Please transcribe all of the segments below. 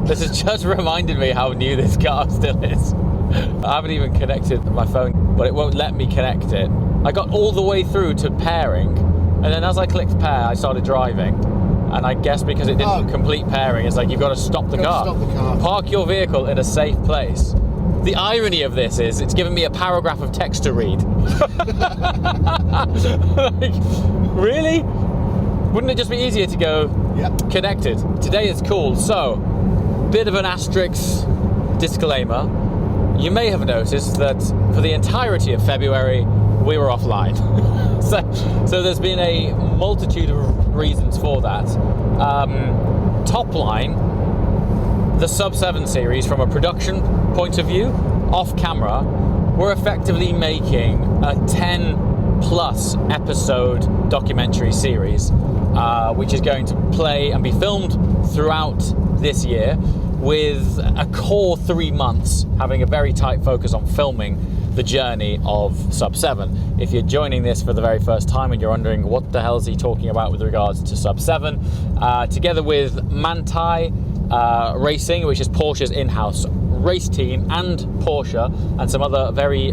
This has just reminded me how new this car still is. I haven't even connected my phone, but it won't let me connect it. I got all the way through to pairing, and then as I clicked pair, I started driving. And I guess because it didn't complete pairing, it's like you've got to stop the car. Park your vehicle in a safe place. The irony of this is it's given me a paragraph of text to read. Like, really? Wouldn't it just be easier to go connected? Today is cool. So, bit of an asterisk disclaimer. You may have noticed that for the entirety of February, we were offline. So there's been a multitude of reasons for that. Top line, the Sub-7 series, from a production point of view, off camera, we're effectively making a 10-plus episode documentary series, which is going to play and be filmed throughout this year, with a core 3 months having a very tight focus on filming the journey of Sub-7. If you're joining this for the very first time and you're wondering what the hell is he talking about with regards to Sub-7, together with Manthey Racing, which is Porsche's in-house race team, and Porsche and some other very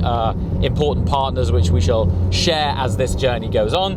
important partners which we shall share as this journey goes on,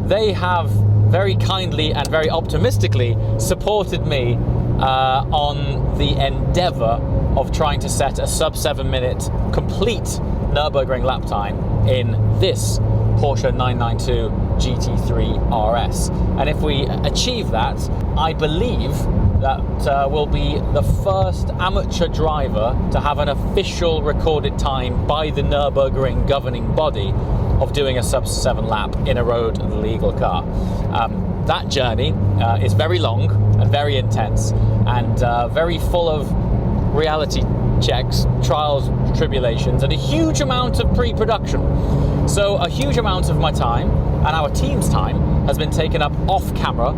they have very kindly and very optimistically supported me on the endeavour of trying to set a sub-7 minute complete Nürburgring lap time in this Porsche 992 GT3 RS. And if we achieve that, I believe that we'll be the first amateur driver to have an official recorded time by the Nürburgring governing body of doing a sub-7 lap in a road legal car. That journey is very long and very intense and very full of reality checks, trials, tribulations, and a huge amount of pre-production. So a huge amount of my time and our team's time has been taken up off camera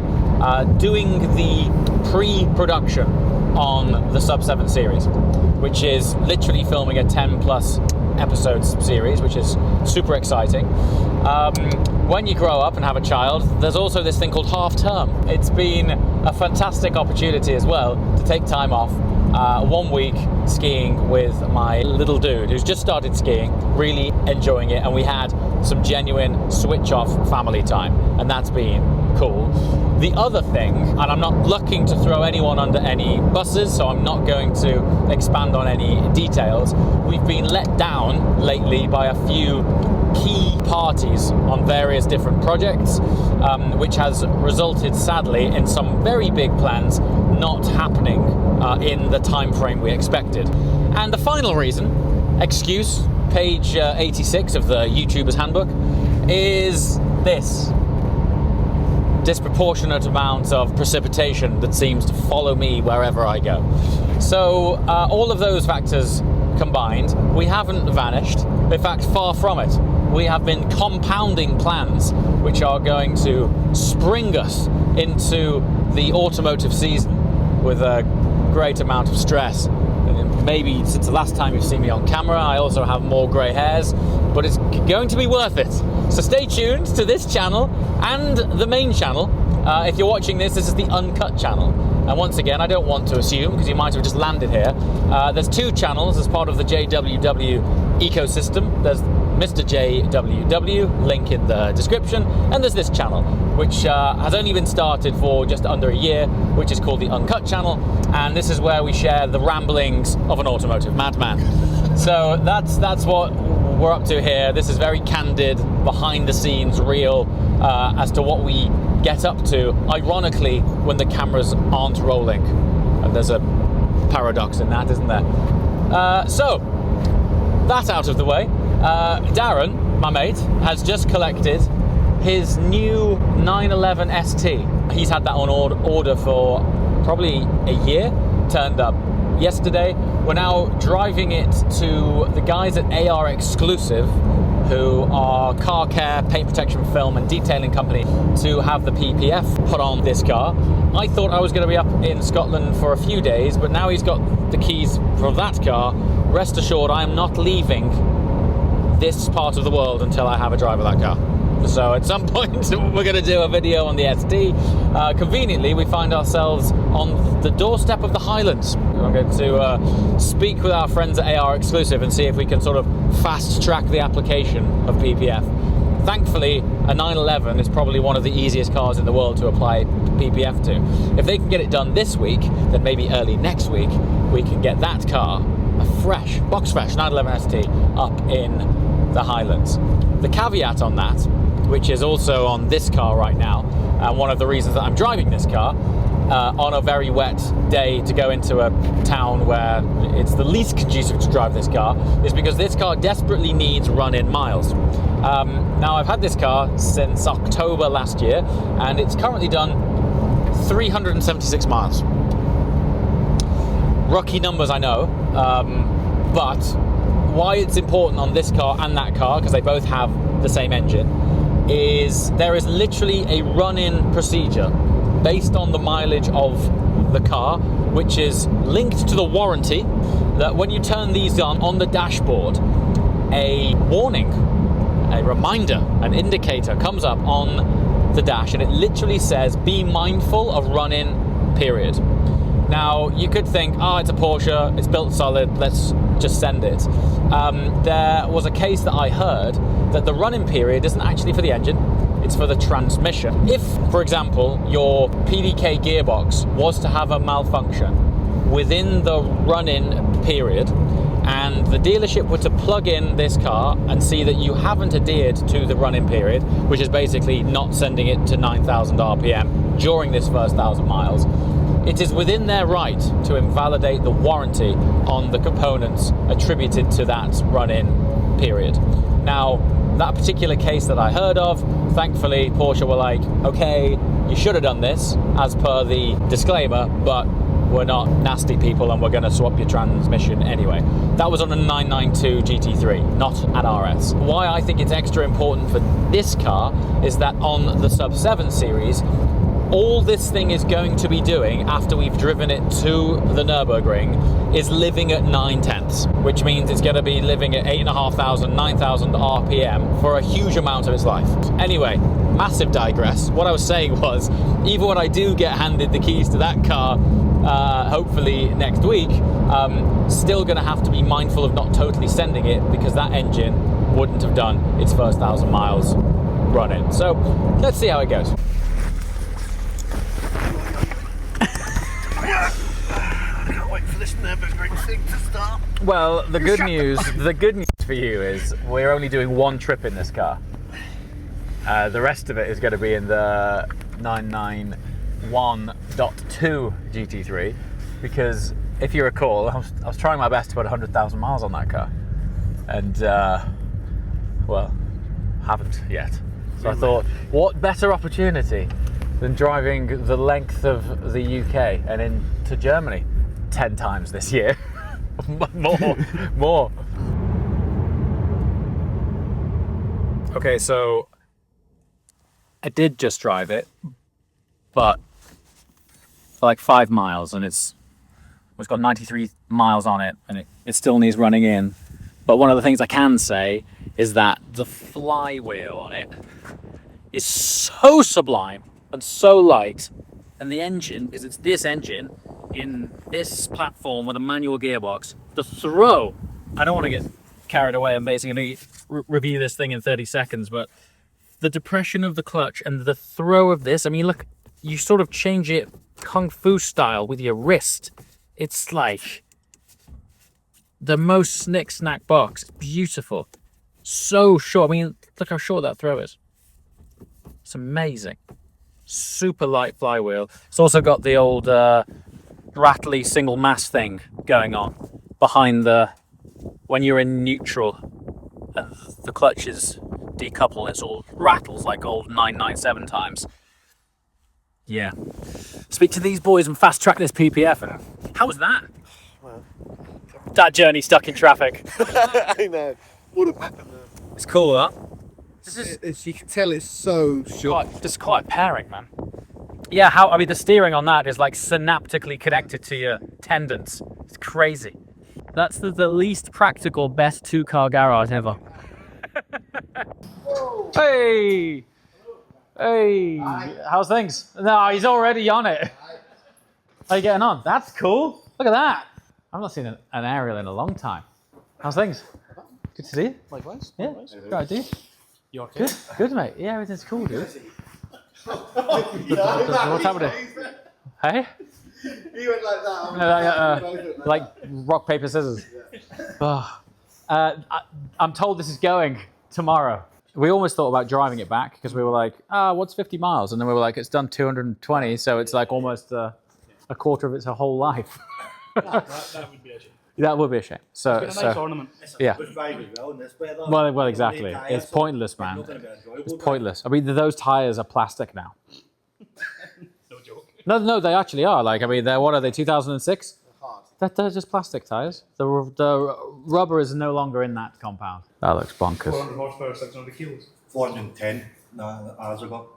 doing the pre-production on the Sub-7 series, which is literally filming a 10 plus episodes series, which is super exciting. When you grow up and have a child, there's also this thing called half term. It's been a fantastic opportunity as well to take time off, 1 week skiing with my little dude who's just started skiing, really enjoying it, and we had some genuine switch off family time, and that's been cool. The other thing, and I'm not looking to throw anyone under any buses, so I'm not going to expand on any details, we've been let down lately by a few key parties on various different projects, which has resulted sadly in some very big plans not happening in the time frame we expected. And the final reason, excuse, page 86 of the YouTuber's Handbook, is this disproportionate amount of precipitation that seems to follow me wherever I go. So all of those factors combined, we haven't vanished. In fact, far from it. We have been compounding plans which are going to spring us into the automotive season with a great amount of stress. Maybe since the last time you've seen me on camera, I also have more grey hairs, but it's going to be worth it. So stay tuned to this channel and the main channel. If you're watching this, this is the uncut channel. And once again, I don't want to assume, because you might have just landed here. There's two channels as part of the JWW ecosystem. There's Mr. JWW, link in the description, and there's this channel, which has only been started for just under a year, which is called the Uncut channel, and this is where we share the ramblings of an automotive madman. So that's what we're up to here. This is very candid, behind the scenes, real, as to what we get up to, ironically, when the cameras aren't rolling. And there's a paradox in that, isn't there? So, that out of the way, Darren, my mate, has just collected his new 911 ST. He's had that on order for probably a year, turned up yesterday. We're now driving it to the guys at AR Exclusive, who are car care, paint protection film and detailing company, to have the PPF put on this car. I thought I was going to be up in Scotland for a few days, but now he's got the keys for that car. Rest assured, I am not leaving this part of the world until I have a drive of that car. So at some point we're going to do a video on the ST. Conveniently, we find ourselves on the doorstep of the Highlands. I'm going to speak with our friends at AR Exclusive and see if we can sort of fast track the application of PPF. Thankfully, a 911 is probably one of the easiest cars in the world to apply PPF to. If they can get it done this week, then maybe early next week, we can get that car, a fresh, box fresh 911 ST, up in the Highlands. The caveat on that, which is also on this car right now, and one of the reasons that I'm driving this car on a very wet day to go into a town where it's the least conducive to drive this car, is because this car desperately needs run-in miles. Now, I've had this car since October last year, and it's currently done 376 miles. Rocky numbers, I know, but why it's important on this car and that car, because they both have the same engine, is there is literally a run-in procedure based on the mileage of the car, which is linked to the warranty, that when you turn these on the dashboard, a warning, a reminder, an indicator comes up on the dash, and it literally says, be mindful of run-in, period. Now, you could think, oh, it's a Porsche, it's built solid, let's just send it. There was a case that I heard that the run-in period isn't actually for the engine, it's for the transmission. If, for example, your PDK gearbox was to have a malfunction within the run-in period, and the dealership were to plug in this car and see that you haven't adhered to the run-in period, which is basically not sending it to 9,000 RPM during this first 1,000 miles, it is within their right to invalidate the warranty on the components attributed to that run-in period. Now, that particular case that I heard of, thankfully Porsche were like, okay, you should have done this as per the disclaimer, but we're not nasty people and we're going to swap your transmission anyway. That was on a 992 GT3, not an RS. Why I think it's extra important for this car is that on the Sub 7 series, all this thing is going to be doing after we've driven it to the Nürburgring is living at 9/10, which means it's going to be living at 8,500, 9,000 RPM for a huge amount of its life. Anyway, massive digress. What I was saying was, even when I do get handed the keys to that car, hopefully next week, still going to have to be mindful of not totally sending it, because that engine wouldn't have done its first 1,000 miles running. So let's see how it goes. Well, the good news for you is we're only doing one trip in this car. The rest of it is going to be in the 991.2 GT3, because if you recall, I was trying my best to put 100,000 miles on that car, and well, haven't yet. So I thought, what better opportunity than driving the length of the UK and into Germany 10 times this year. more. Okay, so I did just drive it, but for like 5 miles, and it's got 93 miles on it, and it still needs running in. But one of the things I can say is that the flywheel on it is so sublime and so light, and the engine, because it's this engine in this platform with a manual gearbox, the throw, I don't want to get carried away and basically review this thing in 30 seconds, but the depression of the clutch and the throw of this, I mean, look, you sort of change it kung fu style with your wrist. It's like the most snick-snack box. It's beautiful. So short. I mean, look how short that throw is. It's amazing. Super light flywheel. It's also got the old rattly single mass thing going on behind when you're in neutral and the clutches decouple, it all rattles like old 997 times. Yeah. Speak to these boys and fast track this PPF. And how was that? Well, that journey stuck in traffic. I know. What happened there? It's cool, huh? You can tell it's so short. Just quite pairing, man. Yeah, I mean, the steering on that is like synaptically connected to your tendons. It's crazy. That's the least practical, best two-car garage ever. Whoa. Hey! Hey! How's things? No, he's already on it. How you getting on? That's cool. Look at that. I've not seen an aerial in a long time. How's things? Good to see you. Likewise. Yeah, right, dude. You okay? Good, mate. Yeah, everything's cool, dude. What's happening? Hey? He went like that. Like rock, paper, scissors. Oh. I'm told this is going tomorrow. We almost thought about driving it back because we were like, what's 50 miles? And then we were like, it's done 220, so it's like almost a quarter of its whole life. that would be a shame. That would be a shame. So, It's been a nice ornament. yeah. Well, exactly. It's pointless, man. It's pointless. I mean, those tires are plastic now. No joke. No, they actually are. Like, I mean, what are they? 2006? They're just plastic tires. The rubber is no longer in that compound. That looks bonkers. 400 horsepower, 600 kilos. 410 hours ago.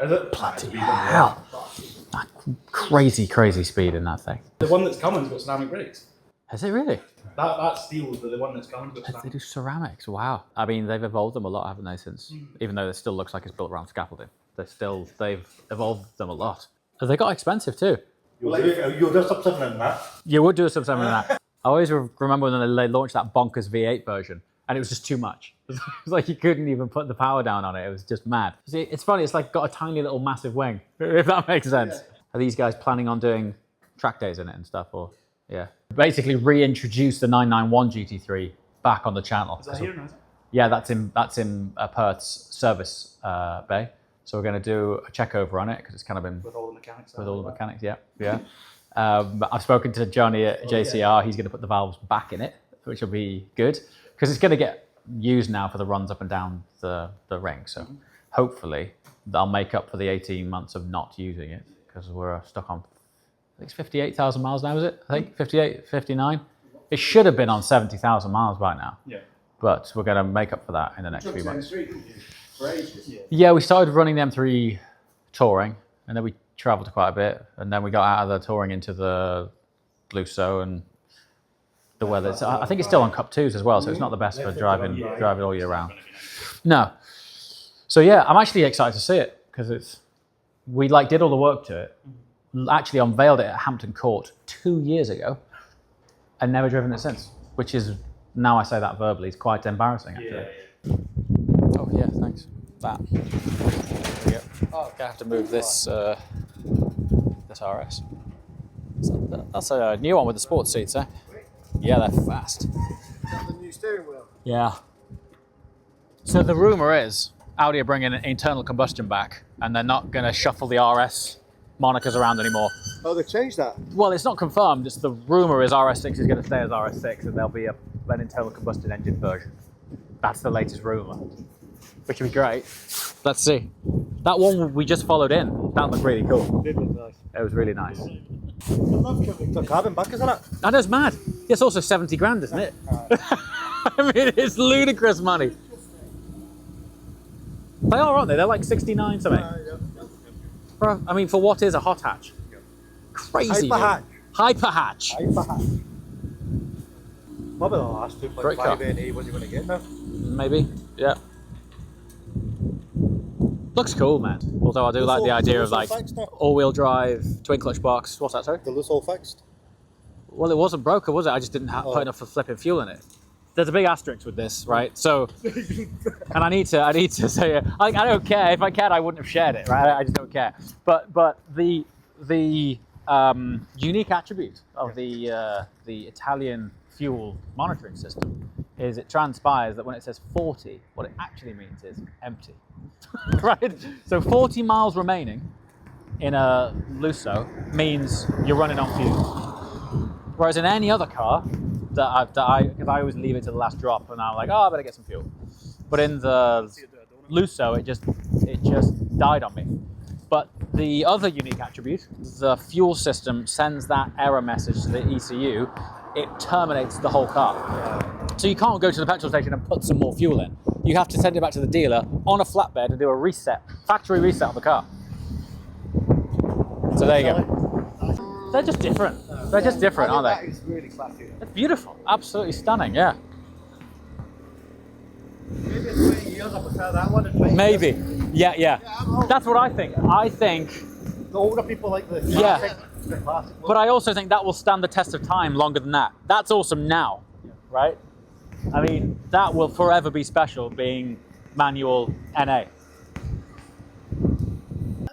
Is it? Bloody hell. Crazy speed in that thing. The one that's coming's got ceramic brakes. Has it really? That steel, but the one that's coming's got They ceramic. do ceramics. Wow. I mean, they've evolved them a lot, haven't they, since? Even though it still looks like it's built around scaffolding. They've evolved them a lot. They got expensive too. You'll do something in that. You would do something like that. I always remember when they launched that bonkers V8 version, and it was just too much. It was like you couldn't even put the power down on it. It was just mad. See, it's funny. It's like got a tiny little massive wing, if that makes sense. Are these guys planning on doing track days in it and stuff, or yeah? Basically, reintroduce the 991 GT3 back on the channel. Is that here now? Yeah, that's in Perth's service bay. So we're going to do a check over on it because it's kind of been With all the mechanics. yeah. I've spoken to Johnny at JCR. He's going to put the valves back in it, which will be good because it's going to get used now for the runs up and down the ring. So hopefully they'll make up for the 18 months of not using it because we're stuck on, I think it's 58,000 miles now, is it? I think 58, 59. It should have been on 70,000 miles by now. Yeah. But we're going to make up for that in the next few months. Yeah, we started running them 3 touring, and then we travelled quite a bit, and then we got out of the touring into the Lusso and the weather. I think it's still on Cup 2s as well, so it's not the best for driving all year round. No. So yeah, I'm actually excited to see it because we did all the work to it, actually unveiled it at Hampton Court 2 years ago, and never driven it since, which is, now I say that verbally, it's quite embarrassing actually. Oh yeah, thanks. That. There we go. Oh, I have to move this this RS. So that's a new one with the sports seats, eh? Yeah, they're fast. Is that the new steering wheel? Yeah. So the rumor is Audi are bringing an internal combustion back, and they're not going to shuffle the RS monikers around anymore. Oh, they changed that? Well, it's not confirmed. It's the rumor is RS6 is going to stay as RS6, and there'll be an internal combustion engine version. That's the latest rumor, which would be great. Let's see. That one we just followed in, that looked really cool. It did look nice. It was really nice. It's a carbon back, isn't it? I know, it's mad. It's also 70 grand, isn't it? I mean, it's ludicrous money. They are, aren't they? They're like 69 something. Bro, I mean, for what is a hot hatch? Crazy. Hyper hatch. Hyper hatch. Hyper hatch. Probably the last Great car. 2.5 NA what you're going to get now. Maybe, yeah. Looks cool, man. Although I do like the idea of like all-wheel drive, twin clutch box. What's that, sorry? The loose all fixed. Well, it wasn't broken, was it? I just didn't put enough for flipping fuel in it. There's a big asterisk with this, right? So, and I need to say, I don't care. If I cared, I wouldn't have shared it, right? I just don't care. But the unique attribute of the Italian fuel monitoring system is it transpires that when it says 40, what it actually means is empty, right? So 40 miles remaining in a Lusso means you're running on fuel. Whereas in any other car, because I always leave it to the last drop, and I'm like, oh, I better get some fuel. But in the Lusso, it just died on me. But the other unique attribute, the fuel system sends that error message to the ECU. It terminates the whole car. So you can't go to the petrol station and put some more fuel in. You have to send it back to the dealer on a flatbed and do a reset, factory reset of the car. So there you go. They're just different. They're just different, aren't they? That is really classy. It's beautiful. Absolutely stunning, yeah. Maybe it's 20 years years, I prefer that one. In 20 Maybe. years. Yeah. That's what I think. I think, The older people like the Yeah. classic, the classic look. but I also think that will stand the test of time longer than that. That's awesome now, right? I mean, that will forever be special being manual NA.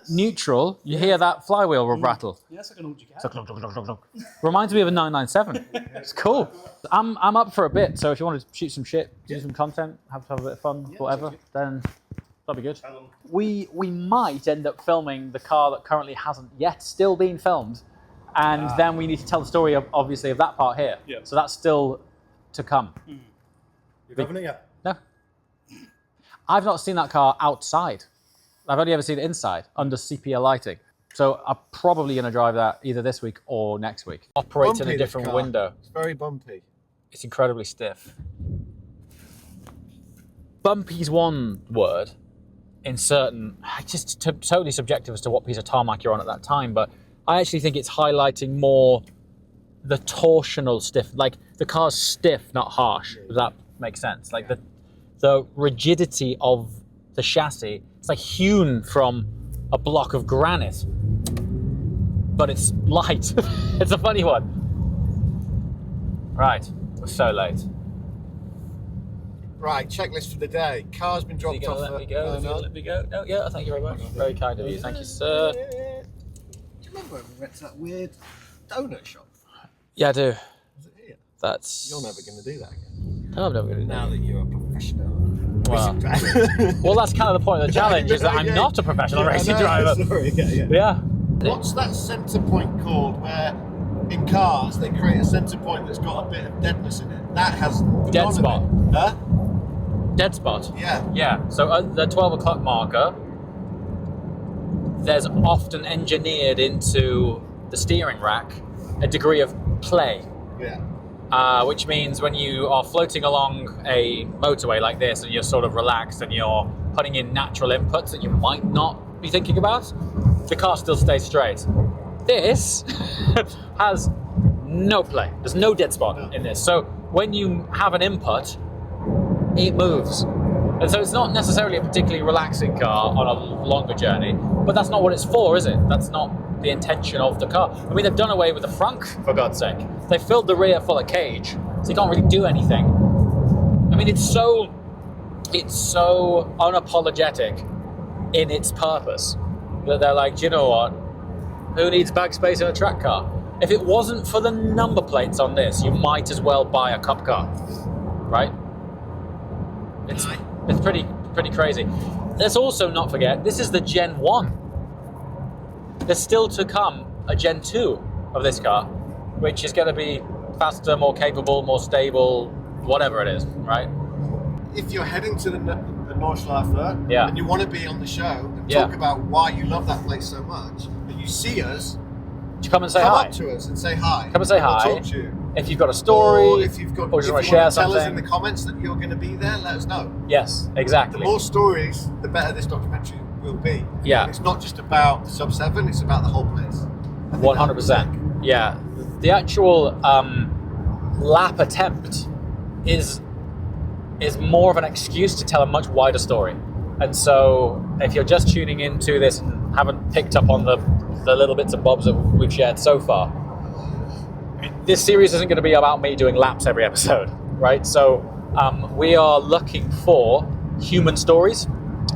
Neutral, you hear that flywheel rattle. Yeah, it's like an old Ducati. So clunk, clunk, clunk, clunk, clunk. Reminds me of a 997. It's cool. I'm up for a bit, so if you want to shoot some shit, do some content, have a bit of fun, whatever, sounds then that'd be good. We might end up filming the car that currently hasn't yet still been filmed, and then we need to tell the story of, obviously, of that part here. Yeah. So that's still to come. You haven't it yet? No. I've not seen that car outside. I've only ever seen it inside, under sepia lighting. So I'm probably going to drive that either this week or next week. Operates in a Bumpy, this different car. window. It's very bumpy. It's incredibly stiff. Bumpy's one word in certain, just totally subjective as to what piece of tarmac you're on at that time, but I actually think it's highlighting more the torsional stiff, like the car's stiff, not harsh. Does that make sense? Like the rigidity of the chassis, it's like hewn from a block of granite, but it's light. It's a funny one. Right, we're so late. Right, checklist for the day. Car's been dropped off. Let me go. Let me go. No, yeah, thank you very much. Very kind of you. Thank you, sir. Do you remember when we went to that weird donut shop? Yeah, I do. Was it here? That's. You're never going to do that again. No, I'm never going to do Now that. that you're a professional. Well, that's kind of the point of the challenge, is that I'm Yeah. not a professional racing I know, driver. Sorry, yeah. Yeah. What's that centre point called where in cars they create a centre point that's got a bit of deadness in it? That has Dead none of spot. it. Huh? Dead spot. Yeah. Yeah. So at the 12 o'clock marker, there's often engineered into the steering rack a degree of play. Yeah. Which means when you are floating along a motorway like this and you're sort of relaxed and you're putting in natural inputs that you might not be thinking about, the car still stays straight. This has no play. There's no dead spot in this. So when you have an input, it moves. And so it's not necessarily a particularly relaxing car on a longer journey, but that's not what it's for, is it? That's not the intention of the car. I mean, they've done away with the frunk, for God's sake. They filled the rear full of cage, so you can't really do anything. I mean, it's so unapologetic in its purpose that they're like, do you know what? Who needs bag space in a track car? If it wasn't for the number plates on this, you might as well buy a cup car, right? It's pretty crazy. Let's also not forget, this is the Gen 1. There's still to come a Gen 2 of this car, which is going to be faster, more capable, more stable, whatever it is, right? If you're heading to the Nordschleife Yeah. and you want to be on the show and Yeah. talk about why you love that place so much, and you see us, Do you come and say come hi? up to us and say hi. Come and say We'll hi. talk to you. If you've got a story, Or if you've got, or if just you want want to share to tell us in something. the comments that you're going to be there, let us know. Yes, The exactly. more stories, the better this documentary will be. Yeah. It's not just about the sub 7, it's about the whole place. 100%. Yeah. The actual lap attempt is more of an excuse to tell a much wider story. And so if you're just tuning into this and haven't picked up on the little bits and bobs that we've shared so far, this series isn't going to be about me doing laps every episode, right? So we are looking for human stories,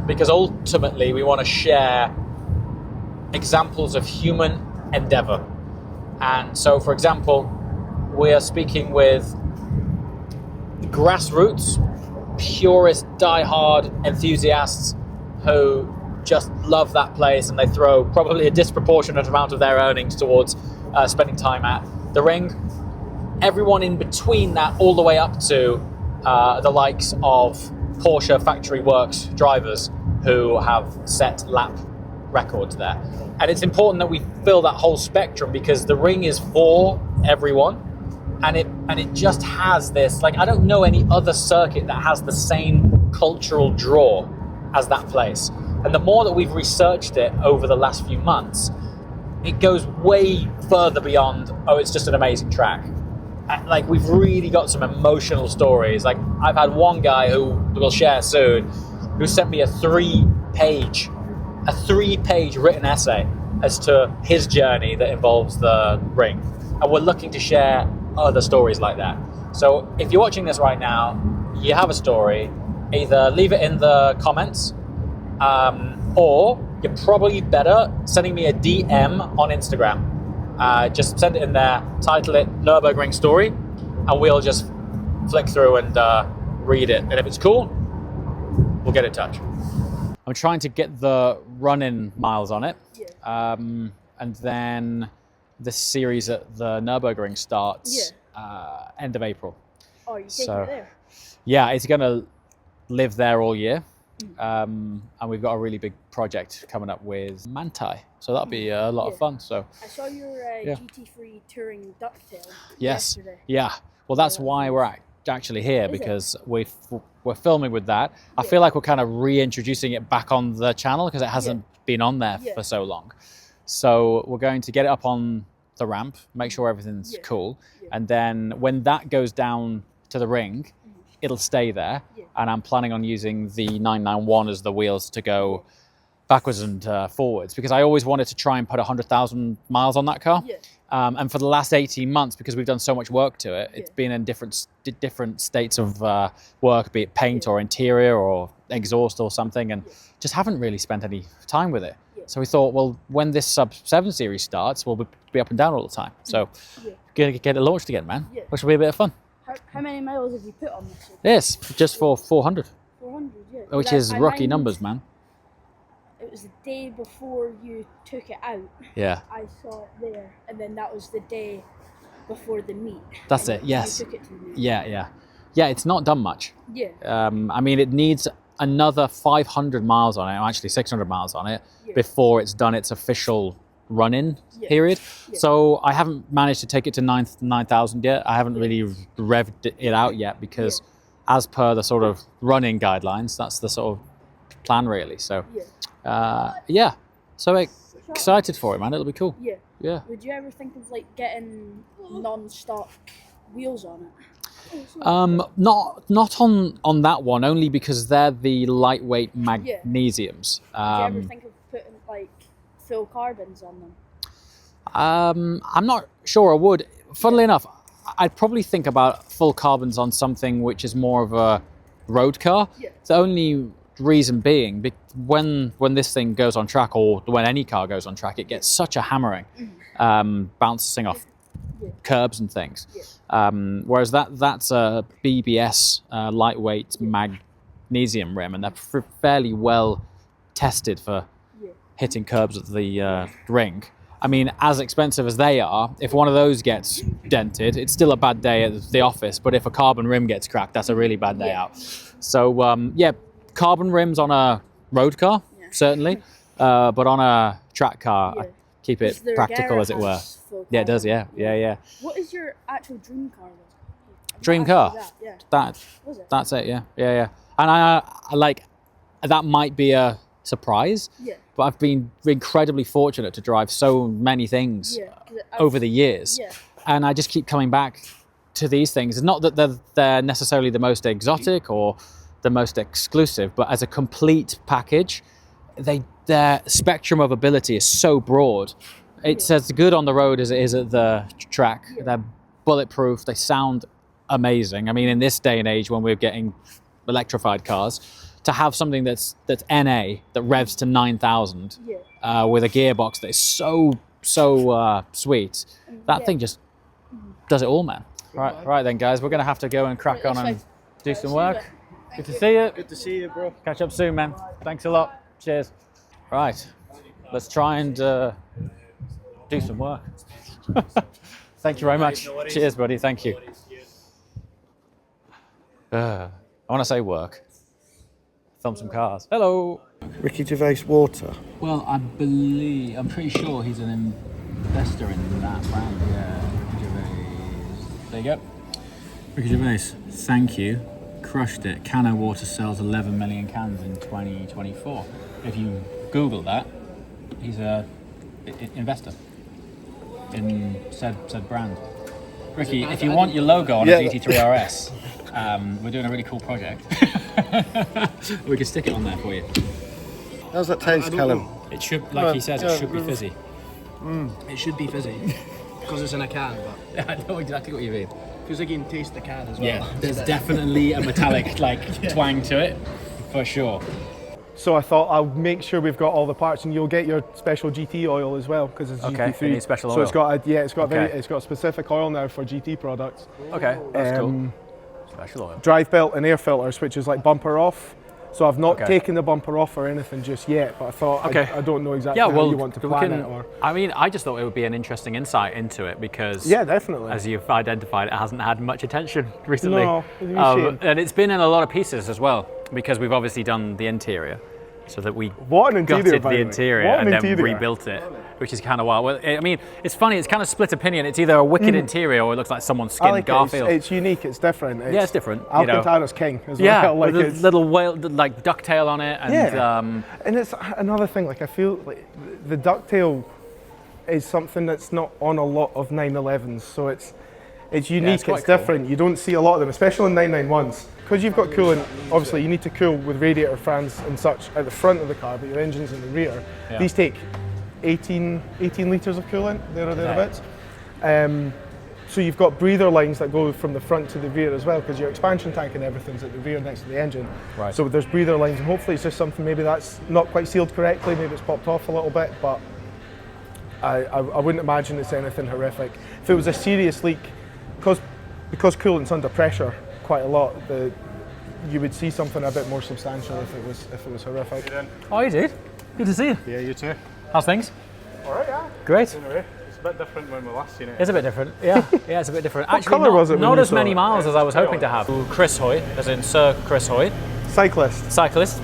because ultimately we want to share examples of human endeavor. And so, for example, we are speaking with grassroots, purist, die-hard enthusiasts who just love that place, and they throw probably a disproportionate amount of their earnings towards spending time at the ring. Everyone in between that, all the way up to the likes of Porsche factory works drivers who have set lap records there. And it's important that we fill that whole spectrum, because the ring is for everyone, and it just has this, like, I don't know any other circuit that has the same cultural draw as that place. And the more that we've researched it over the last few months, it goes way further beyond, oh, it's just an amazing track. Like, we've really got some emotional stories. Like, I've had one guy who we'll share soon, who sent me a three-page written essay as to his journey that involves the ring. And we're looking to share other stories like that. So if you're watching this right now, you have a story, either leave it in the comments, or you're probably better sending me a DM on Instagram. Just send it in there, title it Nürburgring Story, and we'll just flick through and read it. And if it's cool, we'll get in touch. I'm trying to get the run-in miles on it. And then the series at the Nürburgring starts end of April. Oh, you're taking it there? Yeah, it's going to live there all year. And we've got a really big project coming up with Manti. So that'll be a lot of fun. So I saw your GT3 touring ducktail yesterday. Yeah. Well, that's why we're actually here, because we're filming with that. I feel like we're kind of reintroducing it back on the channel because it hasn't been on there for so long. So we're going to get it up on the ramp, make sure everything's cool. And then when that goes down to the ring, it'll stay there. And I'm planning on using the 991 as the wheels to go backwards and forwards, because I always wanted to try and put 100,000 miles on that car. And for the last 18 months, because we've done so much work to it, it's been in different states of work, be it paint or interior or exhaust or something, and just haven't really spent any time with it. So we thought, well, when this sub 7 series starts, we'll be up and down all the time. So gonna get it launched again, man, which will be a bit of fun. How many miles have you put on this? Yes, just for 400. 400, Which is rookie numbers, man. It was the day before you took it out. Yeah. I saw it there, and then that was the day before the meet. That's it. Yes. You took it to the meet. Yeah. It's not done much. Yeah. I mean, it needs another 500 miles on it, or actually 600 miles on it, before it's done its official run-in period. So I haven't managed to take it to 9,000 yet. I haven't really revved it out yet, because as per the sort of running guidelines, that's the sort of plan, really. So so excited for it, man. It'll be cool. Yeah. Would you ever think of like getting non-stock wheels on it? Not on that one, only because they're the lightweight magnesiums. Would you ever think of putting like full carbons on them? I'm not sure I would. Funnily enough, I'd probably think about full carbons on something which is more of a road car. The only reason being, when this thing goes on track, or when any car goes on track, it gets such a hammering, bouncing off curbs and things. Whereas that's a BBS lightweight magnesium rim, and they're fairly well tested for hitting curbs at the ring. I mean, as expensive as they are, if one of those gets dented, it's still a bad day at the office. But if a carbon rim gets cracked, that's a really bad day out. So carbon rims on a road car, certainly, but on a track car, I keep it practical, as it were. Yeah, it does. Yeah. What is your actual dream car? Dream car? That's it. Yeah. And I like, that might be a surprise. But I've been incredibly fortunate to drive so many things over the years, and I just keep coming back to these things. It's not that they're necessarily the most exotic or the most exclusive, but as a complete package, their spectrum of ability is so broad. It's as good on the road as it is at the track. They're bulletproof. They sound amazing. I mean, in this day and age, when we're getting electrified cars, to have something that's NA that revs to 9,000 with a gearbox that is so sweet, that thing just does it all, man. Right then, guys, we're gonna have to go and crack on and do some work. Good to see you. Good to see you, bro. Catch up soon, man. Thanks a lot. Cheers. Right, let's try and do some work. Thank you very much. Cheers, buddy. Thank you. I want to say work. Film some cars. Hello. Ricky Gervais Water. Well, I'm pretty sure he's an investor in that brand. Yeah, Ricky Gervais. There you go. Ricky Gervais, thank you. Crushed it. Cano Water sells 11 million cans in 2024. If you Google that, he's an investor in said brand. Ricky, if you want your logo on a GT3 RS, we're doing a really cool project. We can stick it on there for you. How's that taste, Callum? It should, like he says, it should be fizzy. It should be fizzy because it's in a can, but I know exactly what you mean. because you can taste the can as well. Yeah, there's definitely a metallic twang to it, for sure. So I thought I'll make sure we've got all the parts, and you'll get your special GT oil as well because it's Okay, GT3. you need special So oil. it's got Okay. it's got a specific oil now for GT products. Okay, that's cool. Um, Special oil. Drive belt and air filters, which is like bumper off. So I've not Okay. taken the bumper off or anything just yet, but I thought Okay. I don't know exactly Yeah, how well, you want to we plan can, it. Or I mean, I just thought it would be an interesting insight into it because, yeah, definitely. as you've identified, it hasn't had much attention recently. No, it's a shame. And it's been in a lot of pieces as well because we've obviously done the interior, so that we What an interior, gutted by the the way. interior What an and then interior. rebuilt it, which is kind of wild. Well, I mean, it's funny. It's kind of split opinion. It's either a wicked interior or it looks like someone I skinned like Garfield. It's unique. It's different. Yeah, it's different, you know. Alcantara's king as Yeah, well. Like with a it's, little whale, like ducktail on it, and Yeah. And it's another thing. Like I feel like the ducktail is something that's not on a lot of 911s. So it's unique. quite It's cool. different. You don't see a lot of them, especially on 991s. Because you've got coolant. Obviously, you need to cool with radiator fans and such at the front of the car, but your engine's in the rear. Yeah. These take 18 litres of coolant there or thereabouts. So you've got breather lines that go from the front to the rear as well, because your expansion tank and everything's at the rear next to the engine. Right. So there's breather lines, and hopefully it's just something, maybe that's not quite sealed correctly, maybe it's popped off a little bit, but I wouldn't imagine it's anything horrific. If it was a serious leak, because coolant's under pressure quite a lot, you would see something a bit more substantial if it was horrific. Oh, you did. Good to see you. Yeah, you too. How's things? All right, yeah. Great. Anyway, it's a bit different when we last seen it. It's a bit different. Yeah, yeah, it's a bit different. Actually, colour was it when not you as saw many it? miles as I was hoping to have. Chris Hoyt, as in Sir Chris Hoyt, Cyclist. cyclist.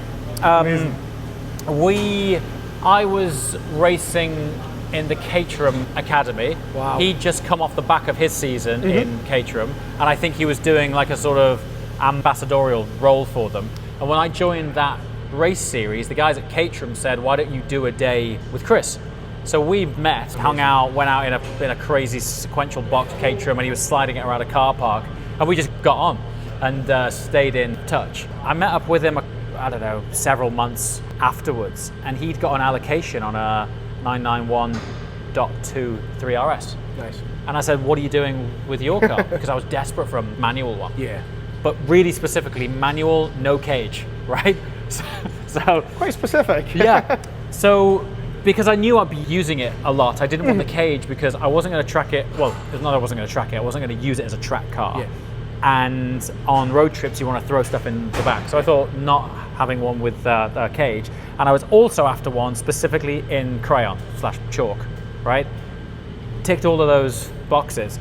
I was racing in the Caterham Academy. Wow. He'd just come off the back of his season in Caterham, and I think he was doing like a sort of ambassadorial role for them. And when I joined that race series, the guys at Caterham said, "Why don't you do a day with Chris?" So we met, hung out, went out in a crazy sequential box Caterham, and he was sliding it around a car park, and we just got on and stayed in touch. I met up with him, I don't know, several months afterwards, and he'd got an allocation on a 991.2 3RS. Nice. And I said, "What are you doing with your car?" Because I was desperate for a manual one. Yeah. But really specifically, manual, no cage, right? So Quite specific. yeah. So because I knew I'd be using it a lot, I didn't want the cage because I wasn't going to track it. Well, it's not I wasn't going to track it. I wasn't going to use it as a track car. Yeah. And on road trips, you want to throw stuff in the back. So I thought not having one with a cage. And I was also after one specifically in crayon / chalk, right? Ticked all of those boxes.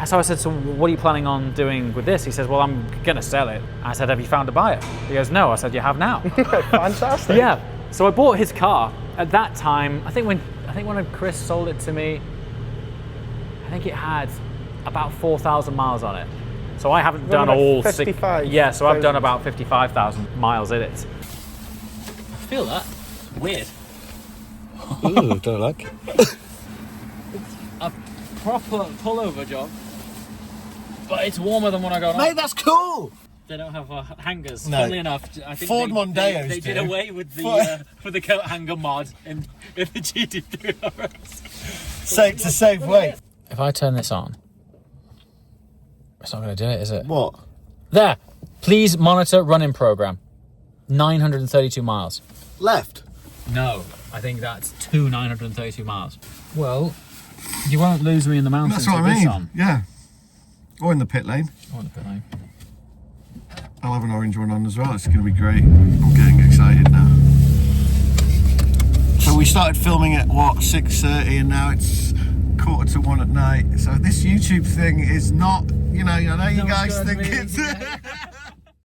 So I said, "So what are you planning on doing with this?" He says, "Well, I'm going to sell it." I said, "Have you found a buyer?" He goes, "No." I said, "You have now." Fantastic. Yeah. So I bought his car. At that time, I think when Chris sold it to me, I think it had about 4,000 miles on it. So I haven't done like all 55,000. Yeah, so I've done about 55,000 miles in it. I feel that. Weird. Ooh, don't like it. A proper pullover job, but it's warmer than when I got on. Mate, that's cool. They don't have hangers. No. Funnily enough, I think Ford Mondeos they did do. away with the with the coat hanger mod in the GT3 RS. Safe to save weight. If I turn this on, it's not going to do it, is it? What? There. Please monitor running program. 932 miles. Left. No, I think that's 932 miles. Well, you won't lose me in the mountains. That's what with I this mean. on. Yeah. Or in the pit lane. I want to put that. I'll have an orange one on as well. It's going to be great. I'm getting excited now. So we started filming at what, 6:30, and now it's 1:45 at night. So this YouTube thing is not, you know you guys think it's.